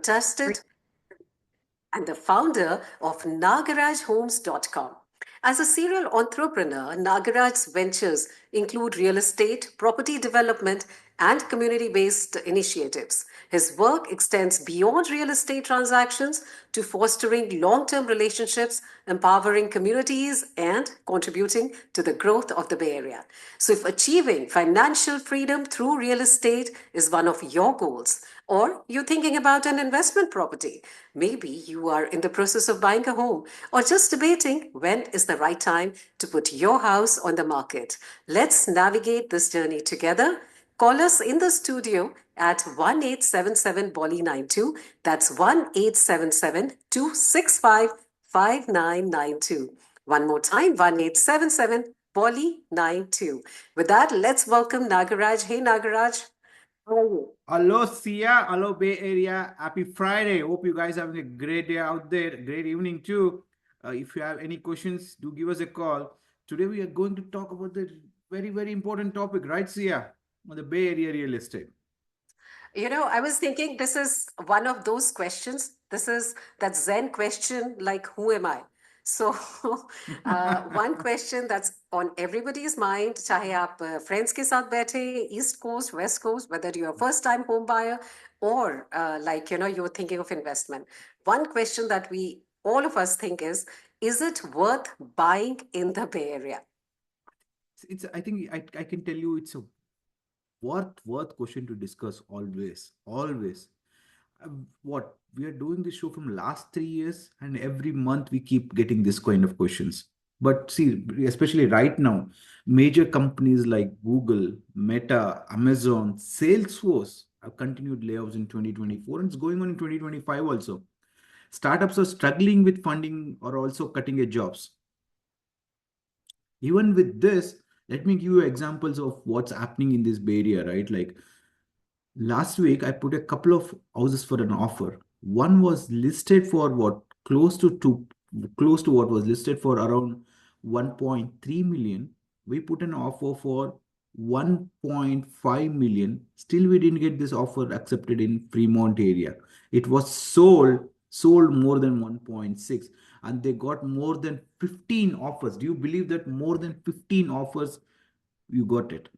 tested, and the founder of nagarajhomes.com. As a serial entrepreneur, Nagaraj's ventures include real estate, property development, and community based initiatives. His work extends beyond real estate transactions to fostering long term relationships, empowering communities, and contributing to the growth of the Bay Area. So, if achieving financial freedom through real estate is one of your goals, or you're thinking about an investment property, maybe you are in the process of buying a home, or just debating when is the right time to put your house on the market. Let's navigate this journey together. Call us in the studio at 1877 Bolly 92. That's 1877 265 5992. One more time, 1877 Bolly 92. With that, let's welcome Nagaraj. Hey, Nagaraj. How are you? Hello, Sia. Hello, Bay Area. Happy Friday. Hope you guys having a great day out there. Great evening, too. If you have any questions, do give us a call. Today, we are going to talk about the very, very important topic, right, Sia? On the Bay Area real estate. I was thinking this is one of those questions. This is that Zen question, like, who am I? So, one question that's on everybody's mind, चाहे आप friends के साथ बैठे, East Coast, West Coast, whether you're a first-time home buyer or you're thinking of investment. One question that we all of us think is it worth buying in the Bay Area? I think I can tell you it's a worth question to discuss always. What we are doing this show from last 3 years, and every month we keep getting this kind of questions. But see, especially right now, major companies like Google, Meta, Amazon, Salesforce have continued layoffs in 2024, and it's going on in 2025 also. Startups are struggling with funding or also cutting their jobs. Even with this, let me give you examples of what's happening in this Bay Area, right? Like last week, I put a couple of houses for an offer. One was listed for what close to what was listed for around 1.3 million. We put an offer for 1.5 million. Still, we didn't get this offer accepted in Fremont area. It was sold more than 1.6, and they got more than 15 offers. Do you believe that more than 15 offers you got it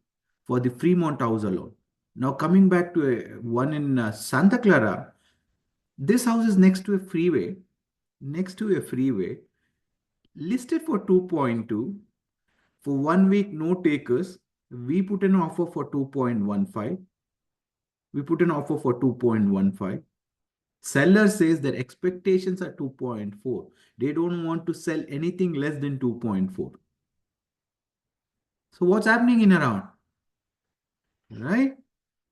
for the Fremont house alone? Now coming back to one in Santa Clara, this house is next to a freeway, listed for 2.2. For 1 week, no takers. We put an offer for 2.15. We put an offer for 2.15. Seller says their expectations are 2.4. They don't want to sell anything less than 2.4. So what's happening in around? Right?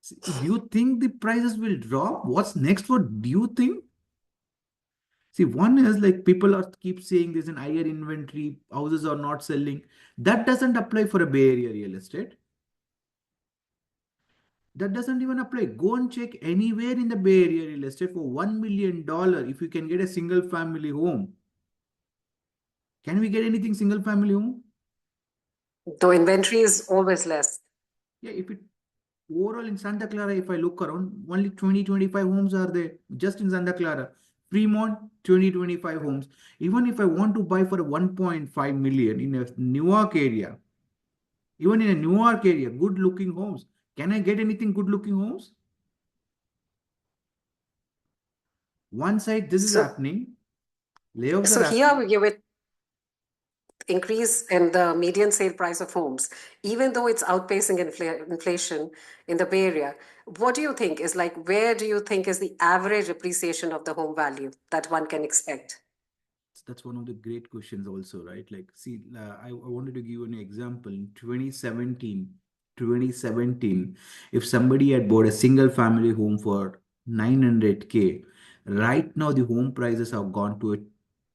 Do you think the prices will drop? What's next? What do you think? See, one is like people are keep saying there's an higher inventory, houses are not selling. That doesn't apply for a Bay Area real estate. That doesn't even apply. Go and check anywhere in the Bay Area real estate for $1 million if you can get a single family home. Can we get anything single family home? Though inventory is always less. Yeah, if it overall in Santa Clara, if I look around, only 20-25 homes are there just in Santa Clara. Fremont, 20-25 homes. Even if I want to buy for 1.5 million in a Newark area, good looking homes. Can I get anything good looking homes? One side, this is happening. Layoffs So are happening. here you with increase in the median sale price of homes, even though it's outpacing inflation in the Bay Area. What do you think is like, where do you think is the average appreciation of the home value that one can expect? That's one of the great questions also, right? Like, see, I wanted to give you an example. In 2017, if somebody had bought a single family home for 900K, right now the home prices have gone to a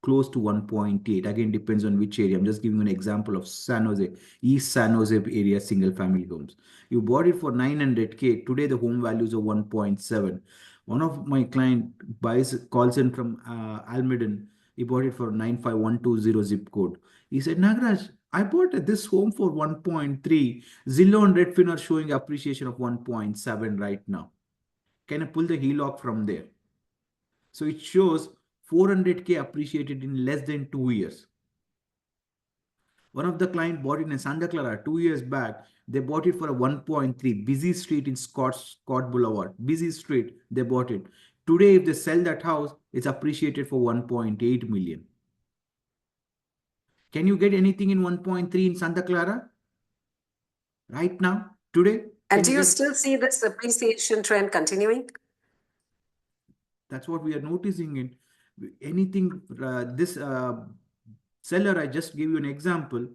close to 1.8. Again, depends on which area. I'm just giving you an example of San Jose, East San Jose area single family homes. You bought it for 900K. Today the home values are 1.7. One of my client calls in from Almaden. He bought it for 95120 zip code. He said, Nagraj, I bought this home for 1.3. Zillow and Redfin are showing appreciation of 1.7 right now. Can I pull the HELOC from there? So it shows 400K appreciated in less than 2 years. One of the client bought it in Santa Clara 2 years back. They bought it for a 1.3, busy street in Scott Boulevard. Busy street, they bought it. Today, if they sell that house, it's appreciated for 1.8 million. Can you get anything in 1.3 in Santa Clara right now? Today? And Can do you you get? still see this appreciation trend continuing? That's what we are noticing in anything. This seller, I just gave you an example.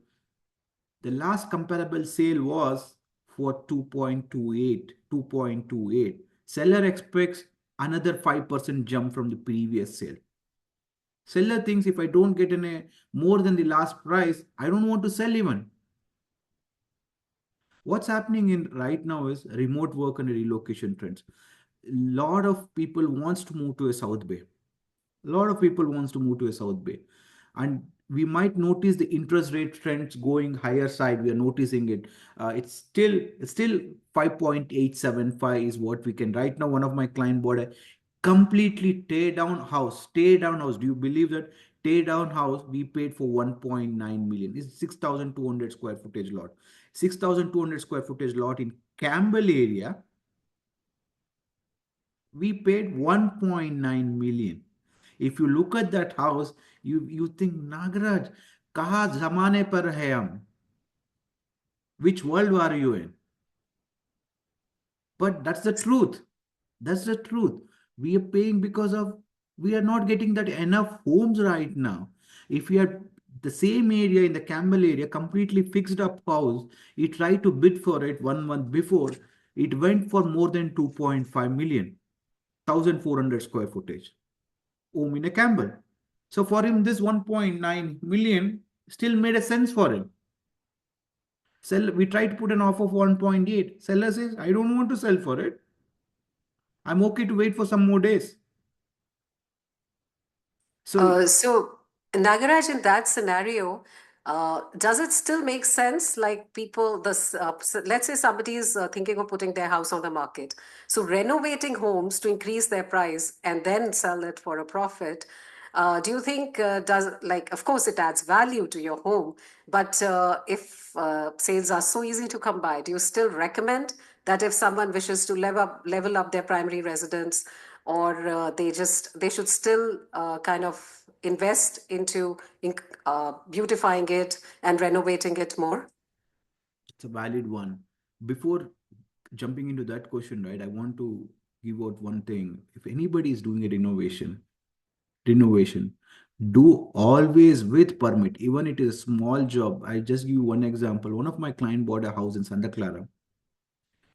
The last comparable sale was for 2.28. 2.28. Seller expects another 5% jump from the previous sale. Seller thinks if I don't get a more than the last price, I don't want to sell even. What's happening in right now is remote work and relocation trends. A lot of people wants to move to a South Bay. A lot of people wants to move to a South Bay, and we might notice the interest rate trends going higher side. We are noticing it. It's still 5.875 is what we can right now. One of my client bought a completely tear down house. Do you believe that? Tear down house we paid for 1.9 million. It's 6,200 square footage lot. 6,200 square footage lot in Campbell area. We paid 1.9 million. If you look at that house, you think, Nagaraj, kaha zamane par hai hum? Which world are you in? But that's the truth. That's the truth. We are paying because of we are not getting that enough homes right now. If we are the same area in the Campbell area, completely fixed up house, you try to bid for it 1 month before, it went for more than 2.5 million, 1,400 square footage. Omine Campbell. So for him, this 1.9 million still made a sense for him. We tried to put an offer of 1.8. Seller says, I don't want to sell for it. I'm okay to wait for some more days. So So, Nagaraj, in that scenario, does it still make sense? Like people, let's say somebody is thinking of putting their house on the market. So, renovating homes to increase their price and then sell it for a profit. Do you think of course, it adds value to your home, but if sales are so easy to come by, do you still recommend that if someone wishes to level up their primary residence, or they should still kind of invest into beautifying it and renovating it more? it's a valid one. Before jumping into that question, right, I want to give out one thing. If anybody is doing a renovation, do always with permit, even it is a small job. I just give you one example. One of my client bought a house in Santa Clara.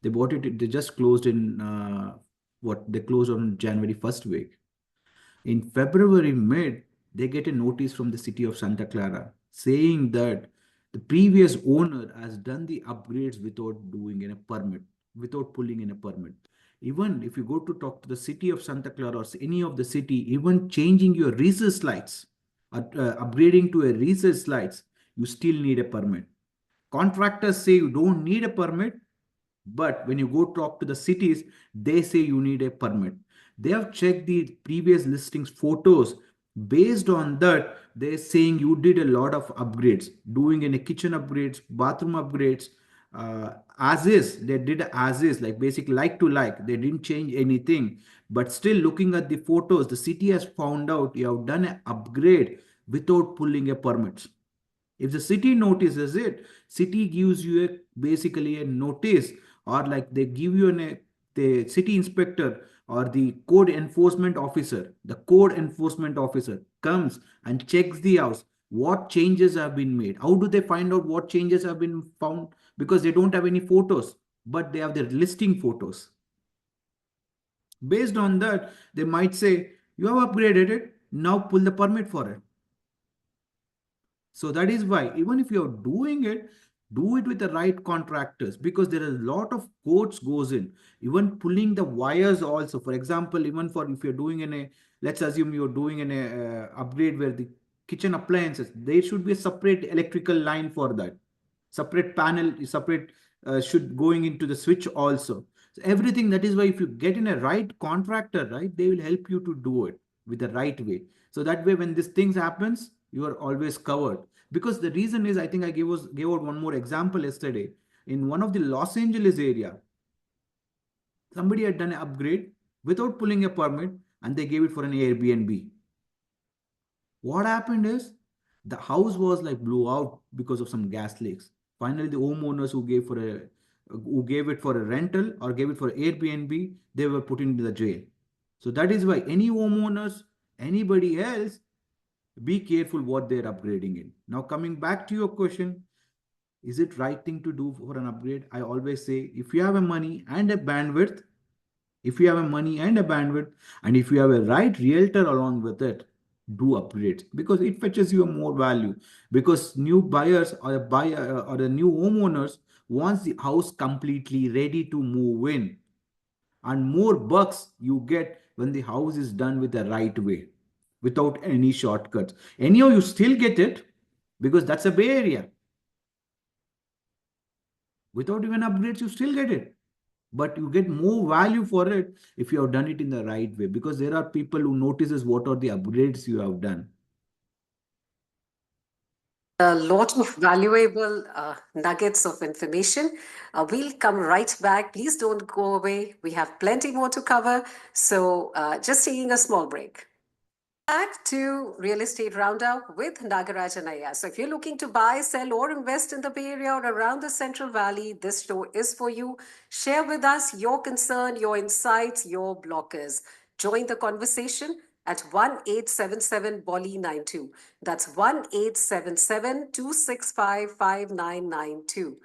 They bought it. They just closed in what they closed on January first week. In February mid, they get a notice from the city of Santa Clara saying that the previous owner has done the upgrades without doing in a permit, without pulling in a permit. Even if you go to talk to the city of Santa Clara or any of the city, even changing your recess lights, upgrading to a recess lights, you still need a permit. Contractors say you don't need a permit, but when you go talk to the cities, they say you need a permit. They have checked the previous listings photos. Based on that, they're saying you did a lot of upgrades, doing any kitchen upgrades, bathroom upgrades, as is. They did as is, like basic like to like. They didn't change anything. But still, looking at the photos, the city has found out you have done an upgrade without pulling a permit. If the city notices it, city gives you basically a notice, or like they give you the city inspector or the code enforcement officer comes and checks the house. What changes have been made? How do they find out what changes have been found? Because they don't have any photos, but they have their listing photos. Based on that, they might say, you have upgraded it, now pull the permit for it. So that is why even if you're doing it, do it with the right contractors, because there are a lot of codes goes in. Even pulling the wires also. For example, even for if you're doing let's assume you're doing an upgrade where the kitchen appliances, there should be a separate electrical line for that. Separate panel, separate should going into the switch also. So everything, that is why if you get in a right contractor, right, they will help you to do it. with the right way. So that way, when these things happens, you are always covered. Because the reason is, I think I gave out one more example yesterday. In one of the Los Angeles area, somebody had done an upgrade without pulling a permit, and they gave it for an Airbnb. What happened is the house was like blew out because of some gas leaks. Finally, the homeowners who gave it for a rental or gave it for Airbnb, they were put into the jail. So that is why any homeowners, anybody else, be careful what they're upgrading in. Now, coming back to your question, is it right thing to do for an upgrade? I always say, if you have a money and a bandwidth, if you have a money and a bandwidth, and if you have a right realtor along with it, do upgrades because it fetches you a more value. Because new buyers or a buyer or the new homeowners wants the house completely ready to move in, and more bucks you get when the house is done with the right way, without any shortcuts. Anyhow, you still get it because that's a Bay Area. Without even upgrades, you still get it. But you get more value for it if you have done it in the right way, because there are people who notices what are the upgrades you have done. A lot of valuable nuggets of information. We'll come right back. Please don't go away. We have plenty more to cover. So, just taking a small break. Back to Real Estate Roundup with Nagaraj and Aya. So if you're looking to buy, sell, or invest in the Bay Area or around the Central Valley, this show is for you. Share with us your concern, your insights, your blockers. Join the conversation at 1-877-BOLI92. That's 1-877-265-5992.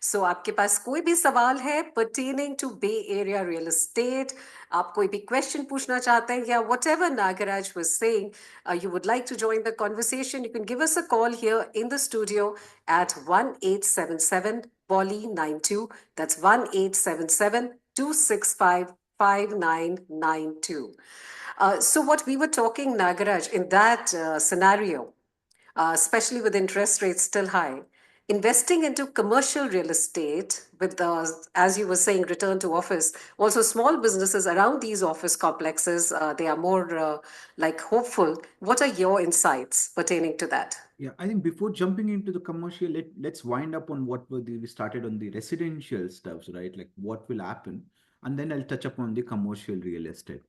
सो आपके पास कोई भी सवाल है pertaining to Bay Area real estate, आप कोई भी question पूछना चाहते हैं या whatever Nagaraj was saying, you would like to join the conversation, you can give us a call here in the studio at 1-877-BOLI92. That's 1-877-265-5992. So what we were talking, Nagaraj, in that scenario, especially with interest rates still high. Investing into commercial real estate with the, as you were saying, return to office, also small businesses around these office complexes, they are more like hopeful. What are your insights pertaining to that? Yeah, I think before jumping into the commercial, let's wind up on we started on the residential stuffs, right? Like what will happen, and then I'll touch upon the commercial real estate.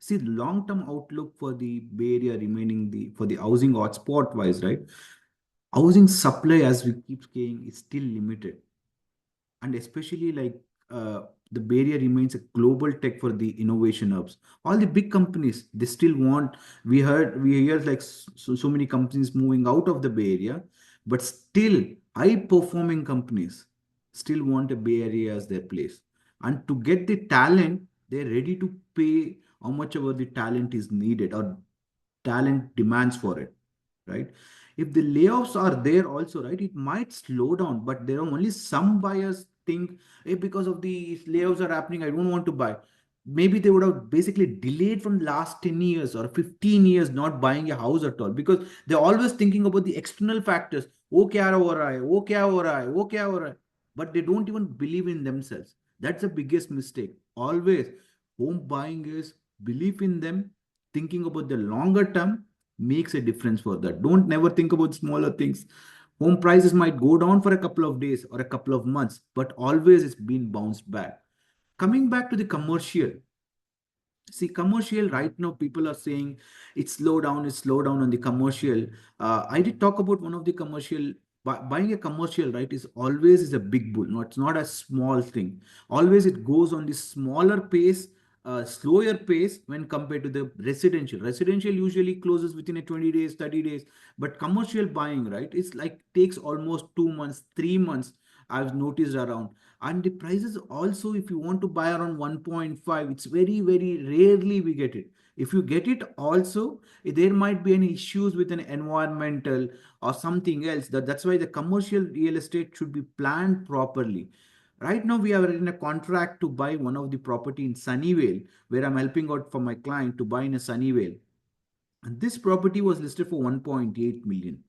See, the long-term outlook for the Bay Area remaining for the housing hotspot wise, right? Housing supply, as we keep saying, is still limited, and especially like the Bay Area remains a global tech for the innovation hubs. All the big companies, they still want. We hear like so many companies moving out of the Bay Area, but still high performing companies still want a Bay Area as their place. And to get the talent, they're ready to pay how much ever the talent is needed or talent demands for it, right? If the layoffs are there also, right, it might slow down, but there are only some buyers think, hey, because of the layoffs are happening, I don't want to buy. Maybe they would have basically delayed from last 10 years or 15 years not buying a house at all, because they're always thinking about the external factors. Oh, kya ho raha hai? Oh, kya ho raha hai? Oh, kya ho raha hai? But they don't even believe in themselves. That's the biggest mistake. Always, home buying is belief in them, thinking about the longer term makes a difference for that. Don't never think about smaller things. Home prices might go down for a couple of days or a couple of months, but always it's been bounced back. Coming back to the commercial, see, commercial right now, people are saying it's slow down on the commercial. I did talk about one of the commercial. Buying a commercial, right, is always is a big bull. No, it's not a small thing. Always it goes on the smaller pace, slower pace when compared to the residential. Residential usually closes within a 20 days, 30 days. But commercial buying, right, it's like takes almost 2 months, 3 months. I've noticed around. And the prices also, if you want to buy around 1.5, it's very, very rarely we get it. If you get it also, there might be any issues with an environmental or something else. That's why the commercial real estate should be planned properly. Right now, we are in a contract to buy one of the property in Sunnyvale, where I'm helping out for my client to buy in a Sunnyvale. And this property was listed for 1.8 million.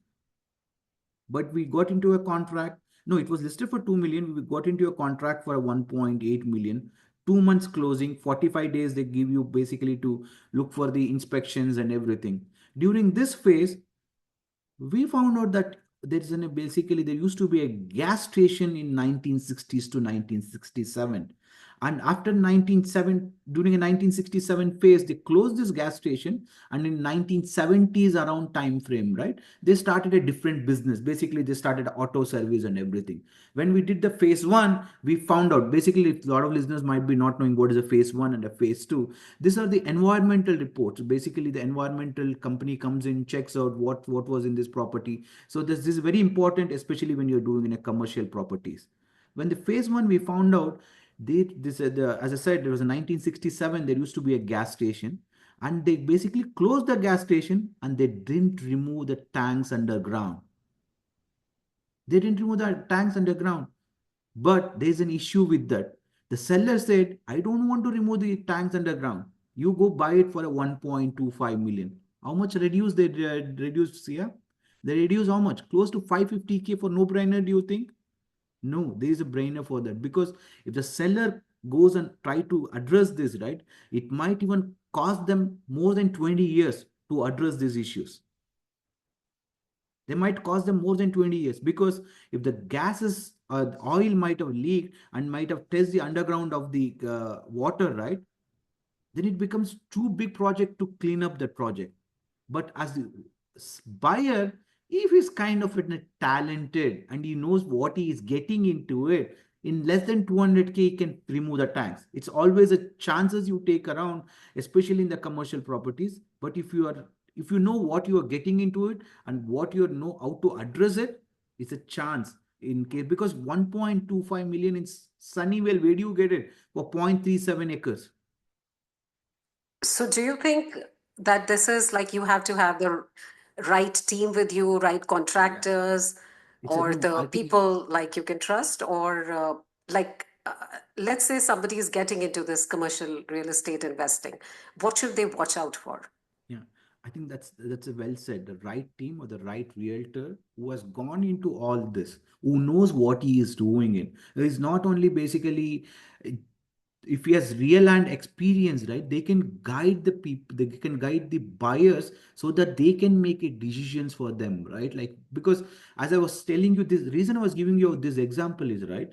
But we got into a contract. No, it was listed for 2 million. We got into a contract for 1.8 million. 2 months closing, 45 days they give you basically to look for the inspections and everything. During this phase, we found out that basically there used to be a gas station in 1960s to 1967, and after 1970, during a 1967 phase, they closed this gas station, and in 1970s around time frame, right, they started a different business. Basically they started auto service and everything. When we did the phase one, we found out, basically a lot of listeners might be not knowing what is a phase one and a phase two. These are the environmental reports. Basically, the environmental company comes in, checks out what was in this property. So this is very important, especially when you're doing in a commercial properties. When the phase one, we found out as I said, there was a 1967. There used to be a gas station, and they basically closed the gas station and they didn't remove the tanks underground. They didn't remove the tanks underground. But there's an issue with that. The seller said, I don't want to remove the tanks underground. You go buy it for a 1.25 million. How much reduce they reduced, Sia? They reduce how much? Close to 550K for no brainer, do you think? No, there is a brainer for that. Because if the seller goes and try to address this, right, it might even cost them more than 20 years to address these issues. They might cost them more than 20 years, because if the gases oil might have leaked and might have touched the underground of the water, right, then it becomes too big project to clean up that project. But as the buyer, if he's kind of talented and he knows what he is getting into it, in less than 200K, he can remove the tanks. It's always a chances you take around, especially in the commercial properties. But if you know what you are getting into it and what you know how to address it, it's a chance in case, because 1.25 million in Sunnyvale, where do you get it for 0.37 acres? So, do you think that this is like you have to have the right team with you, right Yeah. contractors, It's a or no, the I think people like you can trust, or let's say somebody is getting into this commercial real estate investing, what should they watch out for? Yeah, I think that's a well said. The right team or the right realtor who has gone into all this, who knows what he is doing in. It is not only basically uh, if he has real land experience, right? They can guide the people, they can guide the buyers so that they can make a decisions for them, right? Like, because as I was telling you, this reason I was giving you this example is, right,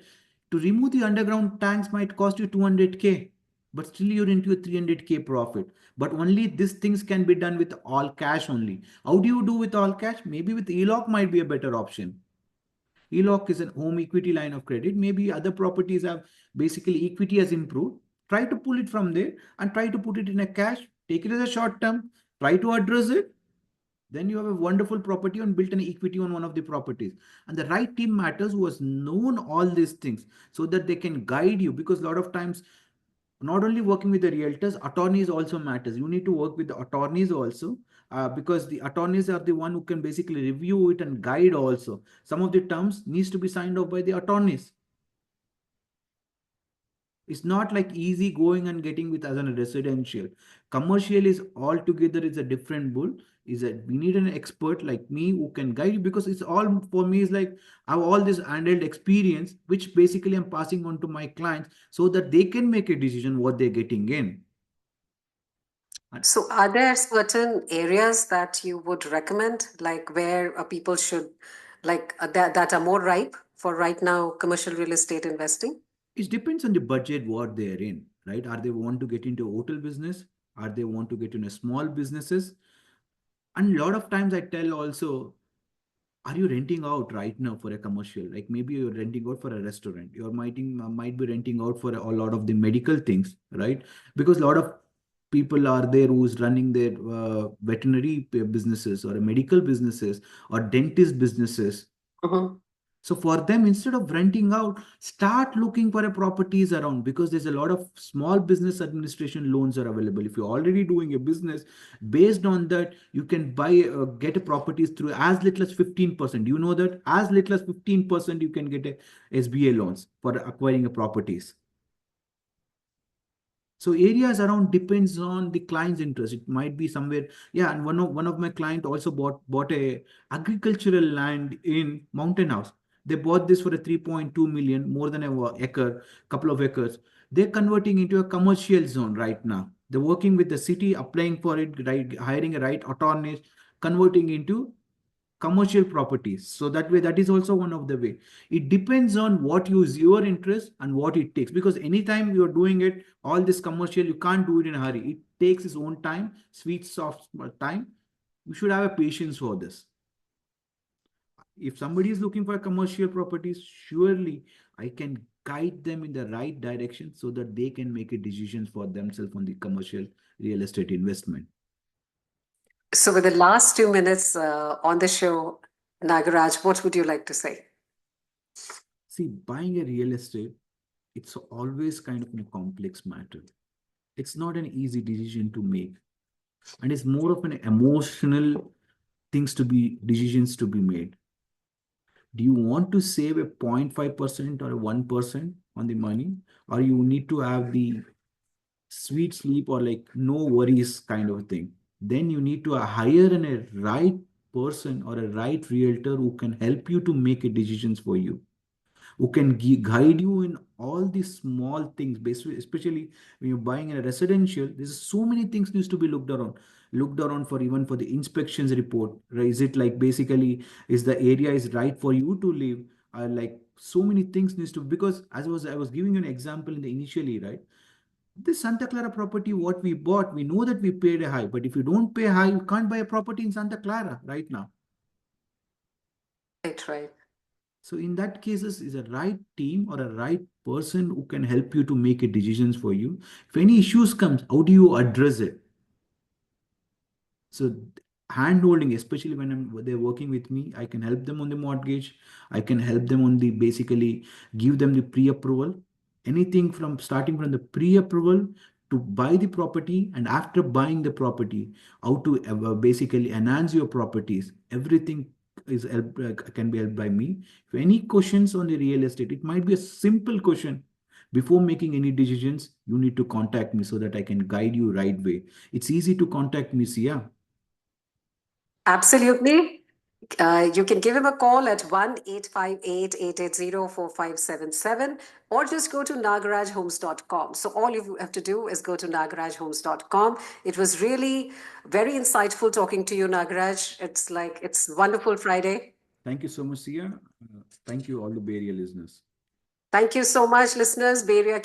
to remove the underground tanks might cost you 200K, but still you're into a 300K profit. But only these things can be done with all cash only. How do you do with all cash? Maybe with ELOC might be a better option. ELOC is a home equity line of credit. Maybe other properties have basically equity has improved. Try to pull it from there and try to put it in a cash. Take it as a short term. Try to address it. Then you have a wonderful property and built an equity on one of the properties. And the right team matters who has known all these things so that they can guide you. Because a lot of times, not only working with the realtors, attorneys also matters. You need to work with the attorneys also, because the attorneys are the one who can basically review it and guide also. Some of the terms needs to be signed off by the attorneys. It's not like easy going and getting with as a residential. Commercial is altogether is a different bull. Is that we need an expert like me who can guide you, because it's all for me is like I have all this handled experience, which basically I'm passing on to my clients so that they can make a decision what they're getting in. And So, are there certain areas that you would recommend, like where people should, that are more ripe for right now commercial real estate investing? it depends on the budget what they're in, right? Are they want to get into hotel business? Are they want to get into small businesses? And a lot of times I tell also, are you renting out right now for a commercial? Like maybe you're renting out for a restaurant. You might be renting out for a lot of the medical things, right? Because a lot of people are there who's running their veterinary businesses or medical businesses or dentist businesses. Mhm. So for them, instead of renting out, start looking for a properties around, because there's a lot of small business administration loans are available. If you're already doing a business, based on that, you can buy get a properties through as little as 15%. You know that as little as 15% you can get a SBA loans for acquiring a properties. So areas around depends on the client's interest. It might be somewhere, yeah. And one of my client also bought a agricultural land in Mountain House. They bought this for a 3.2 million, more than a acre, couple of acres. They're converting into a commercial zone right now. They're working with the city, applying for it, right, hiring a right attorneys, converting into commercial properties. So that way, that is also one of the way. It depends on what is your interest and what it takes. Because anytime you're doing it, all this commercial, you can't do it in a hurry. It takes its own time, sweet, soft time. You should have a patience for this. If somebody is looking for commercial properties, surely I can guide them in the right direction so that they can make a decision for themselves on the commercial real estate investment. So, with the last 2 minutes on the show, Nagaraj, what would you like to say? See, buying a real estate, it's always kind of a complex matter. It's not an easy decision to make, and it's more of an emotional decisions to be made. Do you want to save a 0.5% or a 1% on the money, or you need to have the sweet sleep or like no worries kind of thing? Then you need to hire a right person or a right realtor who can help you to make a decisions for you, who can guide you in all these small things. Basically, especially when you're buying a residential, there's so many things needs to be looked around for, even for the inspections report, right? Is it like basically, is the area is right for you to live? Like so many things needs to, because as I was giving you an example in the initially, right? This Santa Clara property, what we bought, we know that we paid a high, but if you don't pay high, you can't buy a property in Santa Clara right now. Right, right. So in that cases, is a right team or a right person who can help you to make a decisions for you. If any issues comes, how do you address it? So hand holding, especially when they're working with me, I can help them on the mortgage. I can help them on the basically give them the pre-approval. Anything from starting from the pre-approval to buy the property, and after buying the property, how to basically enhance your properties. Everything can be helped by me. If any questions on the real estate, it might be a simple question. Before making any decisions, you need to contact me so that I can guide you right way. It's easy to contact me, Sia. Absolutely. You can give him a call at 1-858-880-4577, or just go to nagarajhomes.com. So all you have to do is go to nagarajhomes.com. It was really very insightful talking to you, Nagaraj. It's wonderful Friday. Thank you so much, Sia. Thank you, all the Bay Area listeners. Thank you so much, listeners. Bay Area